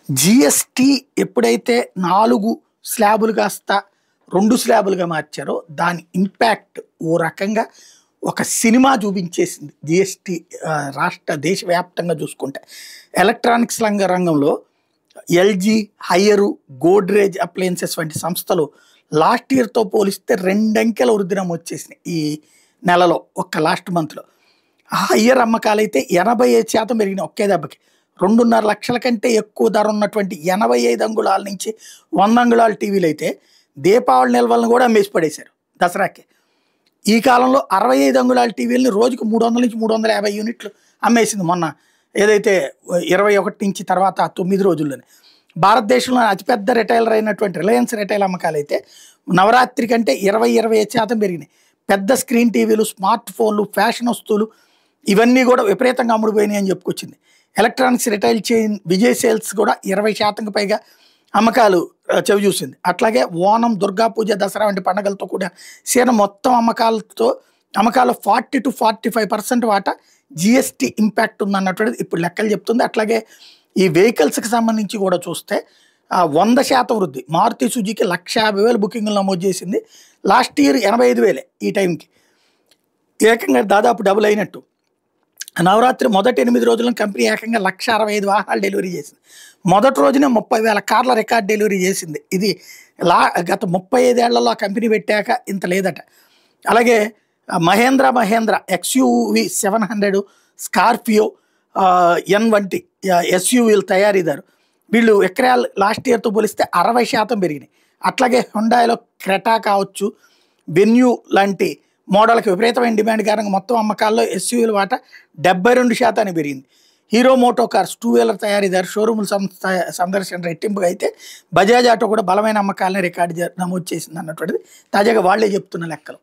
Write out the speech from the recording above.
GST ఎప్పుడైతే 4 స్లాబులు కాస్త 2 స్లాబులుగా మార్చారో దాని ఇంపాక్ట్ ఓ రకంగా ఒక సినిమా చూపించేసింది. జీఎస్టీ రాష్ట్ర దేశవ్యాప్తంగా చూసుకుంటే ఎలక్ట్రానిక్స్ రంగంలో ఎల్జీ, హైయరు, గోడ్రేజ్ అప్లయన్సెస్ వంటి సంస్థలు లాస్ట్ ఇయర్తో పోలిస్తే 2 అంకెల వృద్ధి నమోదు ఈ నెలలో లాస్ట్ మంత్లో. హయ్యర్ అమ్మకాలైతే 85% పెరిగినాయి ఒకే దెబ్బకి. 2.5 లక్షల కంటే ఎక్కువ ధర ఉన్నటువంటి 85 అంగుళాల నుంచి 100 అంగుళాల టీవీలు అయితే దీపావళి నిల్వలను కూడా అమ్మేసి పడేశారు దసరాకి. ఈ కాలంలో 65 అంగుళాల టీవీలని రోజుకు 300 నుంచి 350 యూనిట్లు అమ్మేసింది మొన్న ఏదైతే 21 నుంచి తర్వాత 9 రోజుల్లోనే. భారతదేశంలో అతిపెద్ద రిటైలర్ అయినటువంటి రిలయన్స్ రిటైల్ అమ్మకాలు అయితే నవరాత్రి కంటే 20-25% పెరిగినాయి. పెద్ద స్క్రీన్ టీవీలు, స్మార్ట్ ఫోన్లు, ఫ్యాషన్ వస్తువులు ఇవన్నీ కూడా విపరీతంగా అమ్ముడుపోయినాయి అని చెప్పుకొచ్చింది. Electronics retail chain Vijay sales కూడా 20% పైగా అమ్మకాలు చవి చూసింది. అట్లాగే ఓనం, దుర్గా పూజ, దసరా వంటి పండుగలతో కూడా సీజన్ మొత్తం అమ్మకాలు 40 to 45% వాటా జిఎస్టీ ఇంపాక్ట్ ఉందన్నటువంటిది ఇప్పుడు లెక్కలు చెప్తుంది. అట్లాగే ఈ వెహికల్స్కి సంబంధించి కూడా చూస్తే 100% వృద్ధి. మారుతి సుజుకి 150,000 బుకింగ్లు నమోదు చేసింది. లాస్ట్ ఇయర్ 85,000 ఈ టైంకి, ఏకంగా దాదాపు డబుల్ అయినట్టు. నవరాత్రి మొదటి 8 రోజులను కంపెనీ ఏకంగా 165 వాహనాలు డెలివరీ చేసింది. మొదటి రోజునే 30,000 కార్ల రికార్డ్ డెలివరీ చేసింది. ఇది గత 35 ఏళ్లలో ఆ కంపెనీ పెట్టాక ఇంత లేదట. అలాగే మహేంద్ర XUV 700, స్కార్పియో, ఎన్ వంటి SUVలు తయారీదారు. వీళ్ళు విక్రయాలు లాస్ట్ ఇయర్తో పోలిస్తే 60% పెరిగినాయి. అట్లాగే హుండాయిలో క్రెటా కావచ్చు, వెన్యూ లాంటి మోడల్కి విపరీతమైన డిమాండ్ కారణంగా మొత్తం అమ్మకాల్లో SUVల వాటా 72% పెరిగింది. హీరో మోటో కార్స్ 2 వీలర్ తయారీదారు షోరూముల సందర్శన రెట్టింపుగా అయితే బజాజ్ ఆటో కూడా బలమైన అమ్మకాలని రికార్డు నమోదు చేసింది అన్నటువంటిది తాజాగా వాళ్లే చెప్తున్న లెక్కలు.